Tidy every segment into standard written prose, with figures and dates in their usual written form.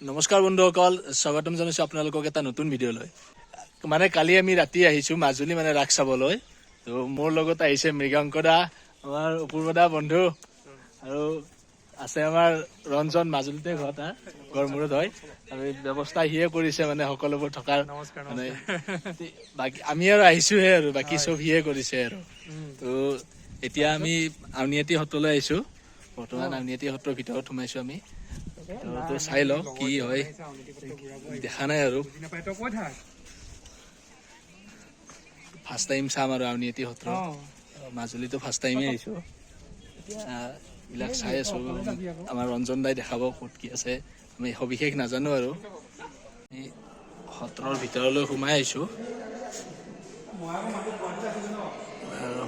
নমস্কাৰ বন্ধুসকল, স্বাগতম জনাইছো আপোনালোকক এটা নতুন ভিডিঅ'লৈ। মানে কালি আমি ৰাতি আহিছো মাজুলী মানে ৰাস চাবলৈ। তো মোৰ লগত আহিছে মৃগাংক দা, আমাৰ অপূৰ্ব দা বন্ধু, আৰু আছে আমাৰ ৰঞ্জন, মাজুলীতে গড়মূৰত হয়। আৰু ব্যৱস্থা সিয়ে কৰিছে মানে সকলোবোৰ থকাৰ। মানে বাকী আমি আৰু আহিছোহে, আৰু বাকী চব সিয়ে কৰিছে আৰু। তো এতিয়া আমি আউনীআটী সত্ৰলৈ আহিছো। বৰ্তমান আউনীআটী সত্ৰৰ ভিতৰত সোমাইছো আমি। তো চাই লওঁ কি হয়, দেখা নাই আৰু। ফাৰ্ষ্ট টাইম চাম আৰু আউনীআটী সত্ৰ। মাজুলীতো ফাৰ্ষ্ট টাইমে আহিছো। এইবিলাক চাই আছো। আমাৰ ৰঞ্জন দাই দেখাব ক'ত কি আছে, আমি সবিশেষ নাজানো আৰু। সত্ৰৰ ভিতৰলৈ সোমাই আহিছো।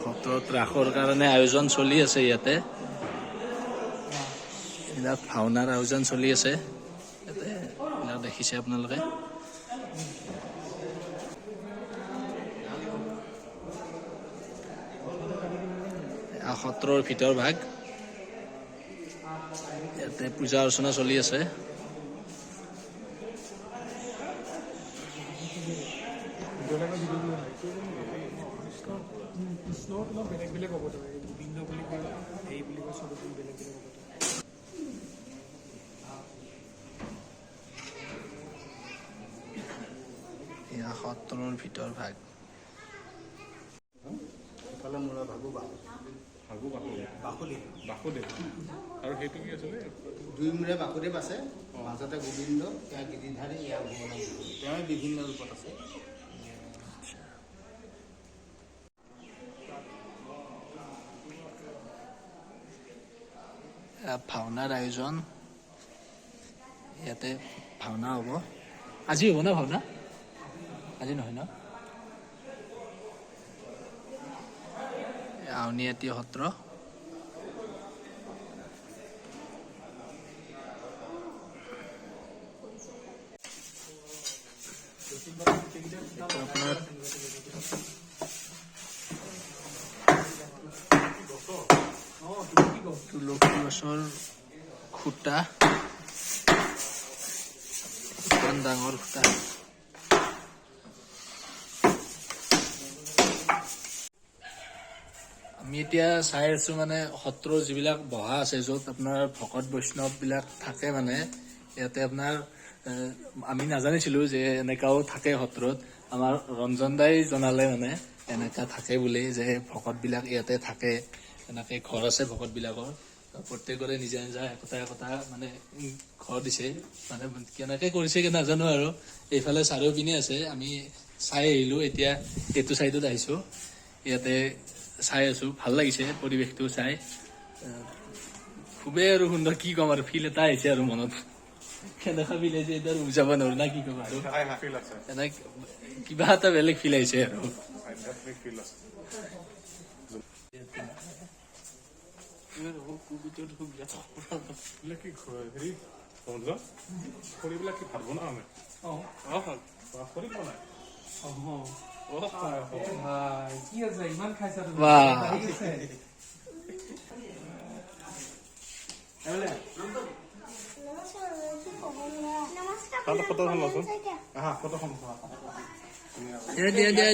সত্ৰত ৰাসৰ কাৰণে আয়োজন চলি আছে ইয়াতে। এইবিলাক ভাওনাৰ আয়োজন চলি আছে ইয়াতে, এইবিলাক দেখিছে আপোনালোকে। সত্ৰৰ ভিতৰ ভাগ, ইয়াতে পূজা অৰ্চনা চলি আছে। এয়া সত্ৰৰ ভিতৰ ভাগ। আৰু সেইটো কি আছিলে? দুই মূৰে বাসুদেৱ আছে, মাজতে গোবিন্দ, ইয়াৰ গিৰিধাৰী, ইয়াৰ ভগৱান, তেওঁ বিভিন্ন ৰূপত আছে। ভাওনাৰ আয়োজন, ইয়াতে ভাওনা হ'ব। আজি হ'ব না ভাওনা? আজি নহয় ন? আউনীআটী সত্ৰ। আপোনাৰ তুলসী গছৰ খুটা, ইমান ডাঙৰ খুটা। আমি এতিয়া চাই আছো মানে সত্ৰৰ যিবিলাক বহা আছে, য'ত আপোনাৰ ভকত বৈষ্ণৱ বিলাক থাকে। মানে ইয়াতে আপোনাৰ আমি নাজানিছিলো যে এনেকাও থাকে সত্ৰত। আমাৰ ৰঞ্জন দাই জনালে মানে এনেকা থাকে বুলি, যে ভকত বিলাক ইয়াতে থাকে। এনেকে ঘৰ আছে ভকত বিলাকৰ, প্ৰত্যেকৰে নিজা নিজা একোটা একোটা মানে ঘৰ দিছে। মানে কেনেকে কৰিছে কি নাজানো আৰু। এইফালে চাৰিওপিনে আছে, আমি চাই আহিলো। এতিয়া এইটো চাইডত আহিছো, ইয়াতে চাই আছো। ভাল লাগিছে পৰিৱেশটো চাই, খুবেই আৰু সুন্দৰ। কি ক'ম আৰু, ফিল এটা আহিছে আৰু মনত। কেনেকা ফিল আহিছে এতিয়া বুজাব নোৱাৰো না, কি ক'ম আৰু। এনে কিবা এটা বেলেগ ফিল আহিছে আৰু।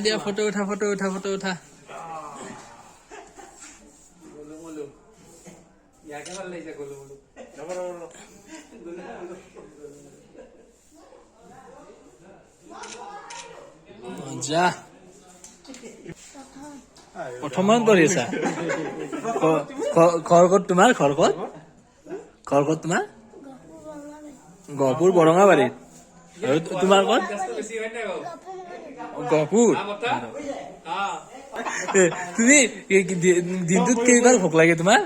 দিয়া ফটো উঠা, ফটো উঠা, ফটো উঠা। যা প্ৰথমত কৰি আছা। ঘৰ ক'ত তোমাৰ? ঘৰ ক'ত? ঘৰ ক'ত তোমাৰ? গহপুৰ বৰঙাবাৰীত। আৰু তোমাৰ ক'ত? গহপুৰ। তুমি দিনটোত কেইবাৰ ভোক লাগে তোমাৰ?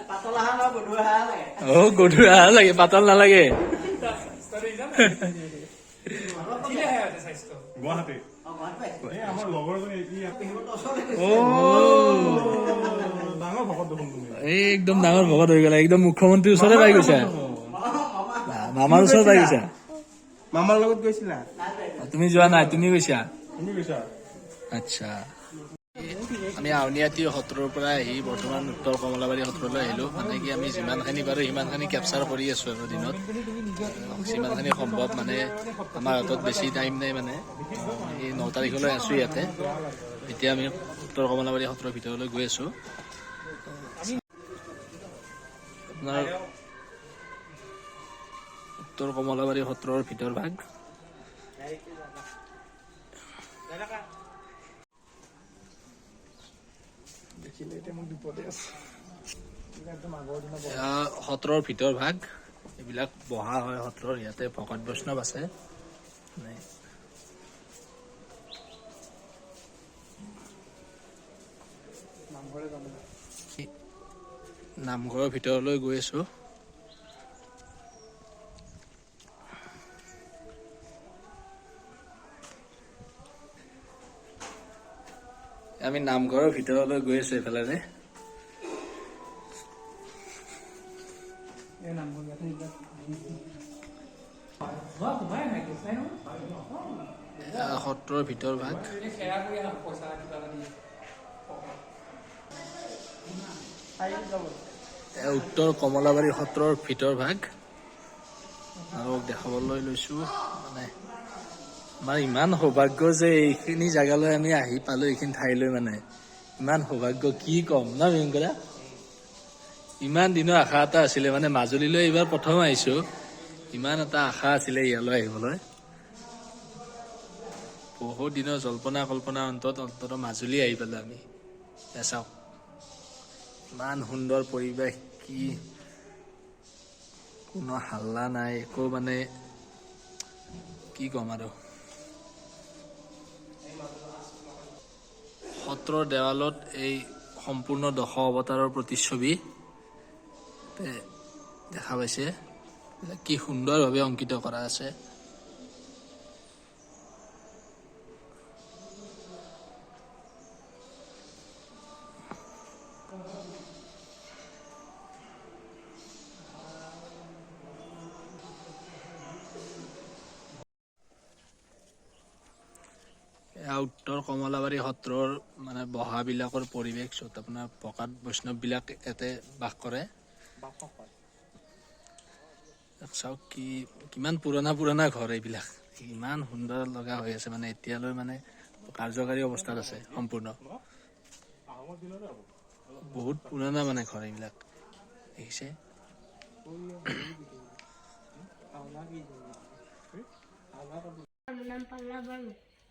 গধুৰ আহাৰ লাগে, পাতল নালাগে। গুৱাহাটী আমাৰ লগৰজনী একদম ডাঙৰ ভকত হৈ গলা, একদম মুখ্যমন্ত্ৰীৰ ওচৰতে পাই গৈছা, মামাৰ ওচৰত পাই গৈছা। মামাৰ লগত গৈছিলা? তুমি যোৱা নাই, তুমি গৈছা? তুমি গৈছা আচ্ছা আমি আউনীআটী সত্ৰৰ পৰা আহি বৰ্তমান উত্তৰ কমলাবাৰী সত্ৰলৈ আহিলোঁ মানে কি আমি যিমানখিনি পাৰোঁ সিমানখিনি কেপচাৰ কৰি আছোঁ আৰু দিনত যিমানখিনি সম্ভৱ মানে আমাৰ হাতত বেছি টাইম নাই মানে এই 9 তাৰিখলৈ আছোঁ ইয়াতে এতিয়া আমি উত্তৰ কমলাবাৰী সত্ৰৰ ভিতৰলৈ গৈ আছোঁ আপোনাৰ উত্তৰ কমলাবাৰী সত্ৰৰ ভিতৰ ভাগ সত্ৰৰ ভিতৰ ভাগ এইবিলাক বহা হয় সত্ৰৰ ইয়াতে ভকত বৈষ্ণৱ আছে নামঘৰৰ ভিতৰলৈ গৈ আছো আমি নামঘৰৰ ভিতৰলৈ গৈ আছো এফালে সত্ৰৰ ভিতৰ ভাগ উত্তৰ কমলাবাৰী সত্ৰৰ ভিতৰ ভাগ আৰু দেখাবলৈ লৈছো মানে আমাৰ ইমান সৌভাগ্য যে এইখিনি জাগালৈ আমি আহি পালো এইখিনি ঠাইলৈ মানে ইমান সৌভাগ্য কি কম না বিংকৰা ইমান দিনৰ আশা এটা আছিলে মানে মাজুলীলৈ এইবাৰ প্ৰথম আহিছো ইমান এটা আশা আছিলে ইয়ালৈ আহিবলৈ বহুত দিনৰ জল্পনা কল্পনা অন্তত মাজুলী আহি পালো আমি চাওক ইমান সুন্দৰ পৰিৱেশ কি কোনো হাল্লা নাই একো মানে কি ক'ম আৰু সত্ৰৰ দেৱালত এই সম্পূৰ্ণ দশ অৱতাৰৰ প্ৰতিচ্ছবি দেখা পাইছে কি সুন্দৰভাৱে অংকিত কৰা আছে উত্তৰ কমলাবাৰী সত্ৰৰ মানে বহাবিলাকৰ পৰিৱেশ য'ত আপোনাৰ ভকত বৈষ্ণৱবিলাক ইয়াতে বাস কৰে চাওক কিমান পুৰণা ঘৰ এইবিলাক ইমান সুন্দৰ লগা হৈ আছে মানে এতিয়ালৈ মানে কাৰ্যকাৰী অৱস্থাত আছে সম্পূৰ্ণ বহুত পুৰণা মানে ঘৰ এইবিলাক দেখিছে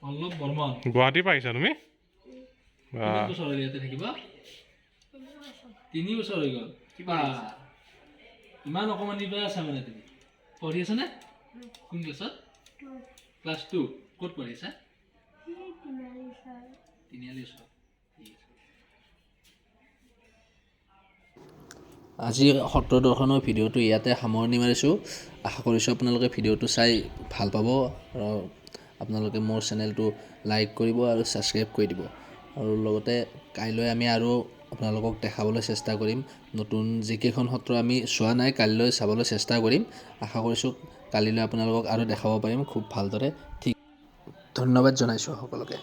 পল্লৱ বৰ্মন গুৱাহাটী পাইছা তুমি কিমান বছৰ হ'ল ইয়াতে থাকিব 3 বছৰ হৈ গ'ল কিবা ইমান অকমানিৰ পৰা আছা মানে তুমি পঢ়ি আছা নে কোন ক্লাছত ক্লাছ 2 ক'ত পঢ়িছা তিনিআলি ওচৰত আজি সত্ৰ দৰ্শনৰ ভিডিঅ'টো ইয়াতে সামৰণি মাৰিছোঁ আশা কৰিছোঁ আপোনালোকে ভিডিঅ'টো চাই ভাল পাব আৰু আপোনালোকে মোৰ চেনেলটো লাইক কৰিব আৰু ছাবস্ক্ৰাইব কৰি দিব আৰু লগতে কাইলৈ আমি আৰু আপোনালোকক দেখাবলৈ চেষ্টা কৰিম নতুন যিকেইখন সত্ৰ আমি চোৱা নাই কাইলৈ চাবলৈ চেষ্টা কৰিম আশা কৰিছোঁ কালিলৈ আপোনালোকক আৰু দেখাব পাৰিম খুব ভালদৰে ঠিক ধন্যবাদ জনাইছোঁ সকলোকে